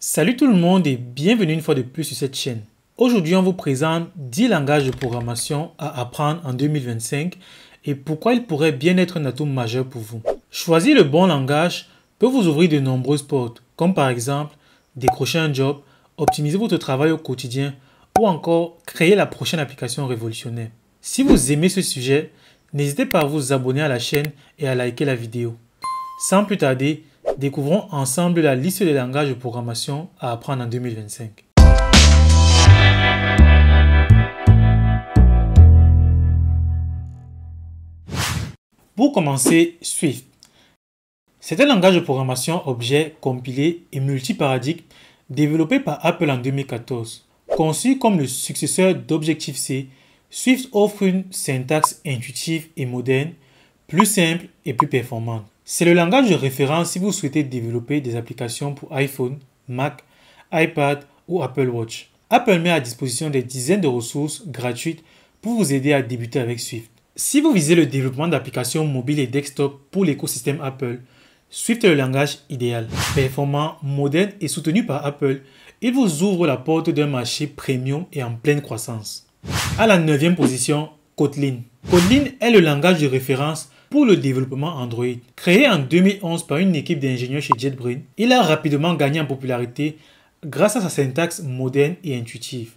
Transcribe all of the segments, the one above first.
Salut tout le monde et bienvenue une fois de plus sur cette chaîne. Aujourd'hui, on vous présente 10 langages de programmation à apprendre en 2025 et pourquoi ils pourraient bien être un atout majeur pour vous. Choisir le bon langage peut vous ouvrir de nombreuses portes, comme par exemple décrocher un job, optimiser votre travail au quotidien ou encore créer la prochaine application révolutionnaire. Si vous aimez ce sujet, n'hésitez pas à vous abonner à la chaîne et à liker la vidéo. Sans plus tarder, découvrons ensemble la liste des langages de programmation à apprendre en 2025. Pour commencer, Swift. C'est un langage de programmation objet, compilé et multiparadigme développé par Apple en 2014. Conçu comme le successeur d'Objective-C, Swift offre une syntaxe intuitive et moderne, plus simple et plus performante. C'est le langage de référence si vous souhaitez développer des applications pour iPhone, Mac, iPad ou Apple Watch. Apple met à disposition des dizaines de ressources gratuites pour vous aider à débuter avec Swift. Si vous visez le développement d'applications mobiles et desktop pour l'écosystème Apple, Swift est le langage idéal. Performant, moderne et soutenu par Apple, il vous ouvre la porte d'un marché premium et en pleine croissance. À la 9e position, Kotlin. Kotlin est le langage de référence pour le développement Android. Créé en 2011 par une équipe d'ingénieurs chez JetBrains, il a rapidement gagné en popularité grâce à sa syntaxe moderne et intuitive.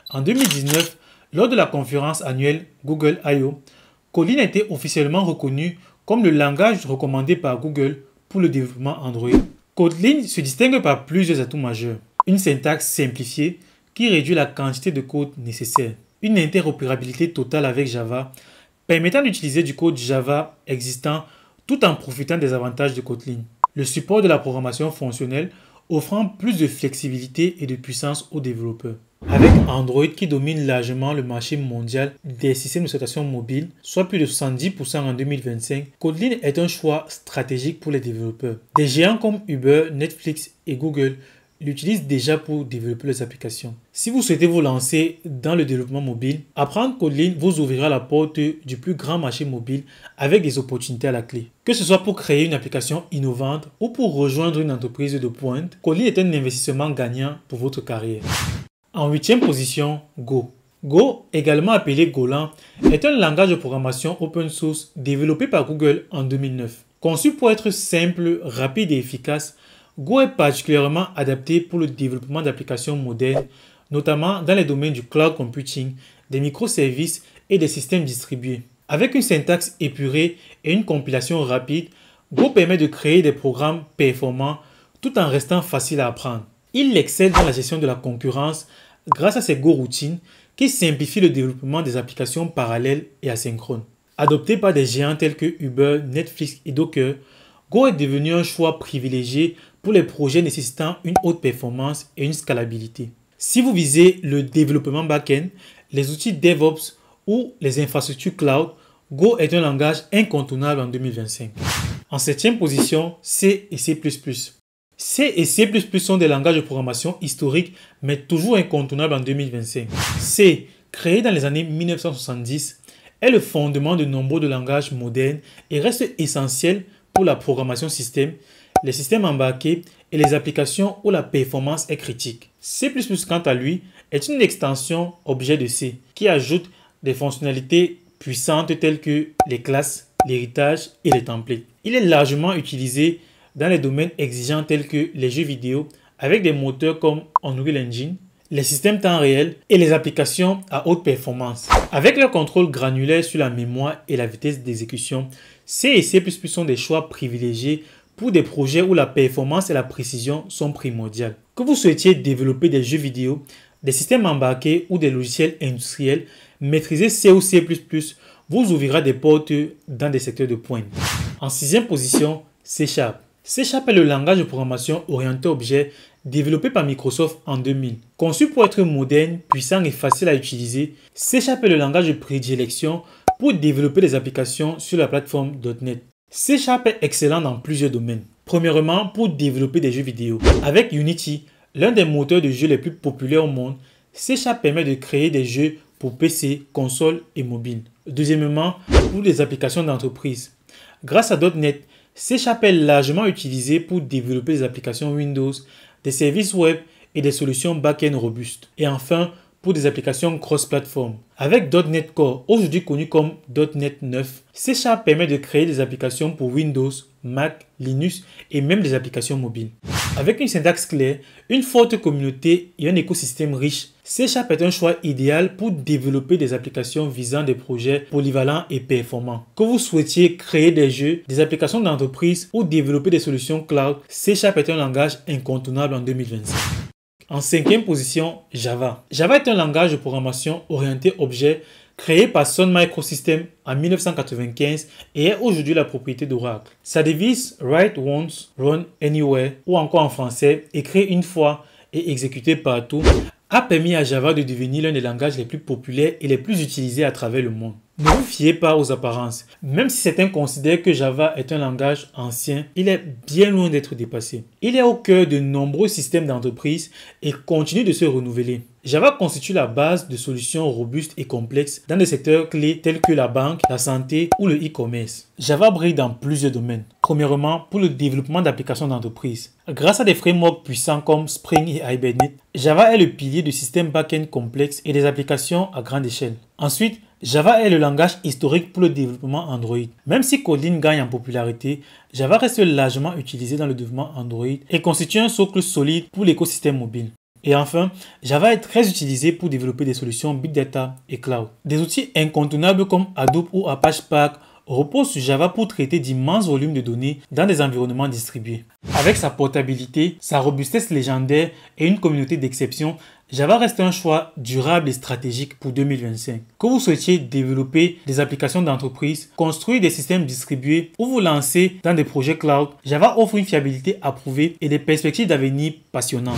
En 2019, lors de la conférence annuelle Google I/O, Kotlin a été officiellement reconnu comme le langage recommandé par Google pour le développement Android. Kotlin se distingue par plusieurs atouts majeurs. Une syntaxe simplifiée qui réduit la quantité de code nécessaire. Une interopérabilité totale avec Java, permettant d'utiliser du code Java existant tout en profitant des avantages de Kotlin. Le support de la programmation fonctionnelle offrant plus de flexibilité et de puissance aux développeurs. Avec Android qui domine largement le marché mondial des systèmes d'exploitation mobile, soit plus de 70% en 2025, Kotlin est un choix stratégique pour les développeurs. Des géants comme Uber, Netflix et Google l'utilisent déjà pour développer les applications. Si vous souhaitez vous lancer dans le développement mobile, apprendre Kotlin vous ouvrira la porte du plus grand marché mobile avec des opportunités à la clé. Que ce soit pour créer une application innovante ou pour rejoindre une entreprise de pointe, Kotlin est un investissement gagnant pour votre carrière. En 8e position, Go. Go, également appelé Golang, est un langage de programmation open source développé par Google en 2009. Conçu pour être simple, rapide et efficace, Go est particulièrement adapté pour le développement d'applications modernes, notamment dans les domaines du cloud computing, des microservices et des systèmes distribués. Avec une syntaxe épurée et une compilation rapide, Go permet de créer des programmes performants tout en restant facile à apprendre. Il excelle dans la gestion de la concurrence grâce à ses Go routines qui simplifient le développement des applications parallèles et asynchrones. Adopté par des géants tels que Uber, Netflix et Docker, Go est devenu un choix privilégié pour les projets nécessitant une haute performance et une scalabilité. Si vous visez le développement back-end, les outils DevOps ou les infrastructures cloud, Go est un langage incontournable en 2025. En 7e position, C et C++. C et C++ sont des langages de programmation historiques mais toujours incontournables en 2025. C, créé dans les années 1970, est le fondement de nombreux langages modernes et reste essentiel pour la programmation système, les systèmes embarqués et les applications où la performance est critique. C++, quant à lui, est une extension objet de C qui ajoute des fonctionnalités puissantes telles que les classes, l'héritage et les templates. Il est largement utilisé dans les domaines exigeants tels que les jeux vidéo avec des moteurs comme Unreal Engine, les systèmes temps réel et les applications à haute performance. Avec leur contrôle granulaire sur la mémoire et la vitesse d'exécution, C et C++ sont des choix privilégiés pour des projets où la performance et la précision sont primordiales. Que vous souhaitiez développer des jeux vidéo, des systèmes embarqués ou des logiciels industriels, maîtriser C ou C++ vous ouvrira des portes dans des secteurs de pointe. En 6e position, C#. C# est le langage de programmation orienté objet développé par Microsoft en 2000. Conçu pour être moderne, puissant et facile à utiliser, C# est le langage de prédilection pour développer des applications sur la plateforme .NET. C# est excellent dans plusieurs domaines. Premièrement, pour développer des jeux vidéo. Avec Unity, l'un des moteurs de jeux les plus populaires au monde, C# permet de créer des jeux pour PC, console et mobile. Deuxièmement, pour des applications d'entreprise. Grâce à .NET, C# est largement utilisé pour développer des applications Windows, des services web et des solutions back-end robustes. Et enfin, pour des applications cross-platform. Avec .NET Core, aujourd'hui connu comme .NET 9, C# permet de créer des applications pour Windows, Mac, Linux et même des applications mobiles. Avec une syntaxe claire, une forte communauté et un écosystème riche, C# est un choix idéal pour développer des applications visant des projets polyvalents et performants. Que vous souhaitiez créer des jeux, des applications d'entreprise ou développer des solutions cloud, C# est un langage incontournable en 2025. En cinquième position, Java. Java est un langage de programmation orienté objet créé par Sun Microsystems en 1995 et est aujourd'hui la propriété d'Oracle. Sa devise Write Once, Run Anywhere ou encore en français écrit une fois et exécuté partout a permis à Java de devenir l'un des langages les plus populaires et les plus utilisés à travers le monde. Ne vous fiez pas aux apparences. Même si certains considèrent que Java est un langage ancien, il est bien loin d'être dépassé. Il est au cœur de nombreux systèmes d'entreprise et continue de se renouveler. Java constitue la base de solutions robustes et complexes dans des secteurs clés tels que la banque, la santé ou le e-commerce. Java brille dans plusieurs domaines. Premièrement, pour le développement d'applications d'entreprise. Grâce à des frameworks puissants comme Spring et Hibernate, Java est le pilier de systèmes back-end complexes et des applications à grande échelle. Ensuite, Java est le langage historique pour le développement Android. Même si Kotlin gagne en popularité, Java reste largement utilisé dans le développement Android et constitue un socle solide pour l'écosystème mobile. Et enfin, Java est très utilisé pour développer des solutions Big Data et Cloud. Des outils incontournables comme Hadoop ou Apache Spark reposent sur Java pour traiter d'immenses volumes de données dans des environnements distribués. Avec sa portabilité, sa robustesse légendaire et une communauté d'exception, Java reste un choix durable et stratégique pour 2025. Que vous souhaitiez développer des applications d'entreprise, construire des systèmes distribués ou vous lancer dans des projets cloud, Java offre une fiabilité approuvée et des perspectives d'avenir passionnantes.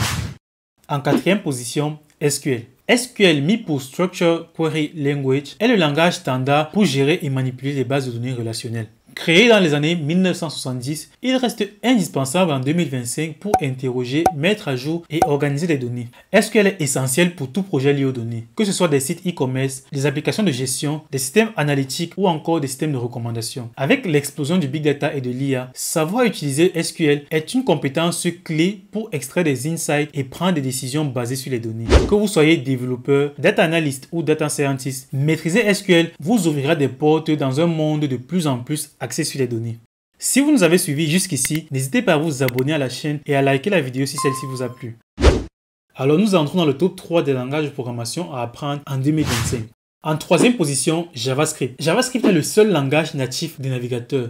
En quatrième position, SQL. SQL, mis pour Structured Query Language, est le langage standard pour gérer et manipuler les bases de données relationnelles. Créé dans les années 1970, il reste indispensable en 2025 pour interroger, mettre à jour et organiser les données. SQL est essentiel pour tout projet lié aux données, que ce soit des sites e-commerce, des applications de gestion, des systèmes analytiques ou encore des systèmes de recommandation. Avec l'explosion du Big Data et de l'IA, savoir utiliser SQL est une compétence clé pour extraire des insights et prendre des décisions basées sur les données. Que vous soyez développeur, data analyst ou data scientist, maîtriser SQL vous ouvrira des portes dans un monde de plus en plus axé sur les données. Si vous nous avez suivis jusqu'ici, n'hésitez pas à vous abonner à la chaîne et à liker la vidéo si celle-ci vous a plu. Alors nous entrons dans le top 3 des langages de programmation à apprendre en 2025. En troisième position, JavaScript. JavaScript est le seul langage natif des navigateurs.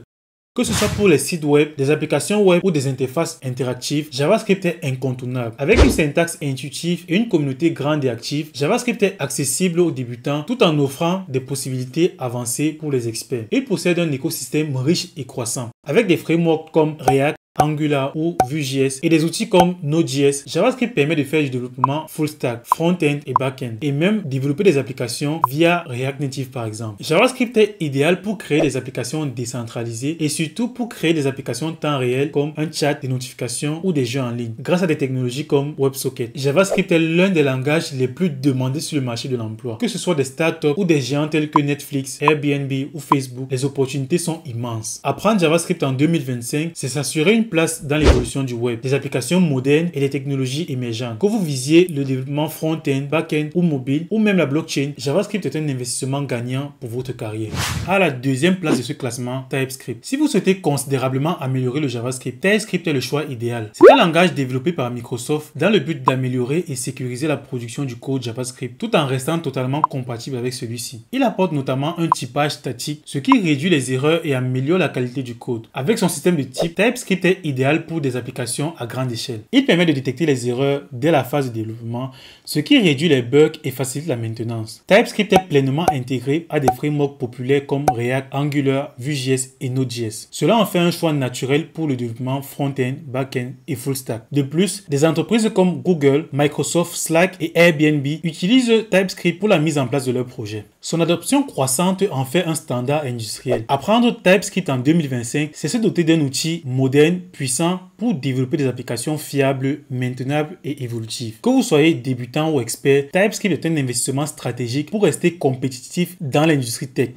Que ce soit pour les sites web, des applications web ou des interfaces interactives, JavaScript est incontournable. Avec une syntaxe intuitive et une communauté grande et active, JavaScript est accessible aux débutants tout en offrant des possibilités avancées pour les experts. Il possède un écosystème riche et croissant. Avec des frameworks comme React, Angular ou Vue.js et des outils comme Node.js, JavaScript permet de faire du développement full stack, front-end et back-end et même développer des applications via React Native par exemple. JavaScript est idéal pour créer des applications décentralisées et surtout pour créer des applications temps réel comme un chat, des notifications ou des jeux en ligne grâce à des technologies comme WebSocket. JavaScript est l'un des langages les plus demandés sur le marché de l'emploi. Que ce soit des startups ou des géants tels que Netflix, Airbnb ou Facebook, les opportunités sont immenses. Apprendre JavaScript en 2025, c'est s'assurer une place dans l'évolution du web, des applications modernes et des technologies émergentes. Que vous visiez le développement front-end, back-end ou mobile ou même la blockchain, JavaScript est un investissement gagnant pour votre carrière. À la deuxième place de ce classement, TypeScript. Si vous souhaitez considérablement améliorer le JavaScript, TypeScript est le choix idéal. C'est un langage développé par Microsoft dans le but d'améliorer et sécuriser la production du code JavaScript tout en restant totalement compatible avec celui-ci. Il apporte notamment un typage statique, ce qui réduit les erreurs et améliore la qualité du code. Avec son système de type, TypeScript est idéal pour des applications à grande échelle. Il permet de détecter les erreurs dès la phase de développement, ce qui réduit les bugs et facilite la maintenance. TypeScript est pleinement intégré à des frameworks populaires comme React, Angular, Vue.js et Node.js. Cela en fait un choix naturel pour le développement front-end, back-end et full stack. De plus, des entreprises comme Google, Microsoft, Slack et Airbnb utilisent TypeScript pour la mise en place de leurs projets. Son adoption croissante en fait un standard industriel. Apprendre TypeScript en 2025, c'est se doter d'un outil moderne, puissant pour développer des applications fiables, maintenables et évolutives. Que vous soyez débutant ou expert, TypeScript est un investissement stratégique pour rester compétitif dans l'industrie tech.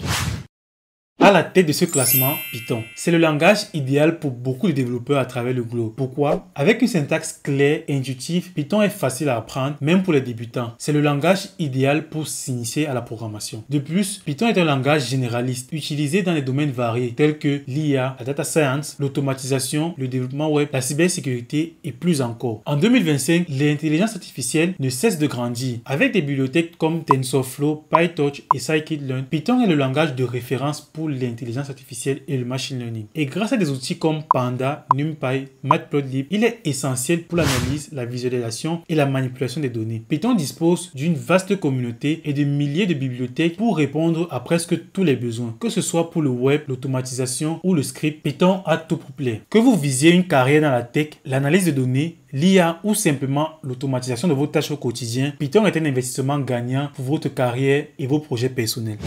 À la tête de ce classement, Python. C'est le langage idéal pour beaucoup de développeurs à travers le globe. Pourquoi? Avec une syntaxe claire et intuitive, Python est facile à apprendre, même pour les débutants. C'est le langage idéal pour s'initier à la programmation. De plus, Python est un langage généraliste, utilisé dans des domaines variés tels que l'IA, la data science, l'automatisation, le développement web, la cybersécurité et plus encore. En 2025, l'intelligence artificielle ne cesse de grandir. Avec des bibliothèques comme TensorFlow, PyTorch et Scikit-learn, Python est le langage de référence pour l'intelligence artificielle et le machine learning. Et grâce à des outils comme Panda, NumPy, Matplotlib, il est essentiel pour l'analyse, la visualisation et la manipulation des données. Python dispose d'une vaste communauté et de milliers de bibliothèques pour répondre à presque tous les besoins. Que ce soit pour le web, l'automatisation ou le script, Python a tout pour plaire. Que vous visiez une carrière dans la tech, l'analyse de données, l'IA ou simplement l'automatisation de vos tâches au quotidien, Python est un investissement gagnant pour votre carrière et vos projets personnels.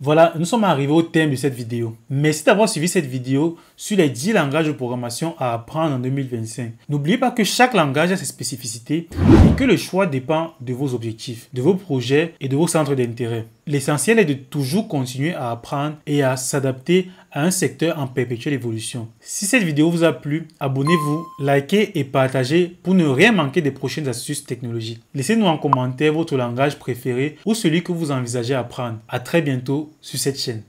Voilà, nous sommes arrivés au thème de cette vidéo. Merci d'avoir suivi cette vidéo sur les 10 langages de programmation à apprendre en 2025. N'oubliez pas que chaque langage a ses spécificités et que le choix dépend de vos objectifs, de vos projets et de vos centres d'intérêt. L'essentiel est de toujours continuer à apprendre et à s'adapter à un secteur en perpétuelle évolution. Si cette vidéo vous a plu, abonnez-vous, likez et partagez pour ne rien manquer des prochaines astuces technologiques. Laissez-nous en commentaire votre langage préféré ou celui que vous envisagez apprendre. À très bientôt sur cette chaîne.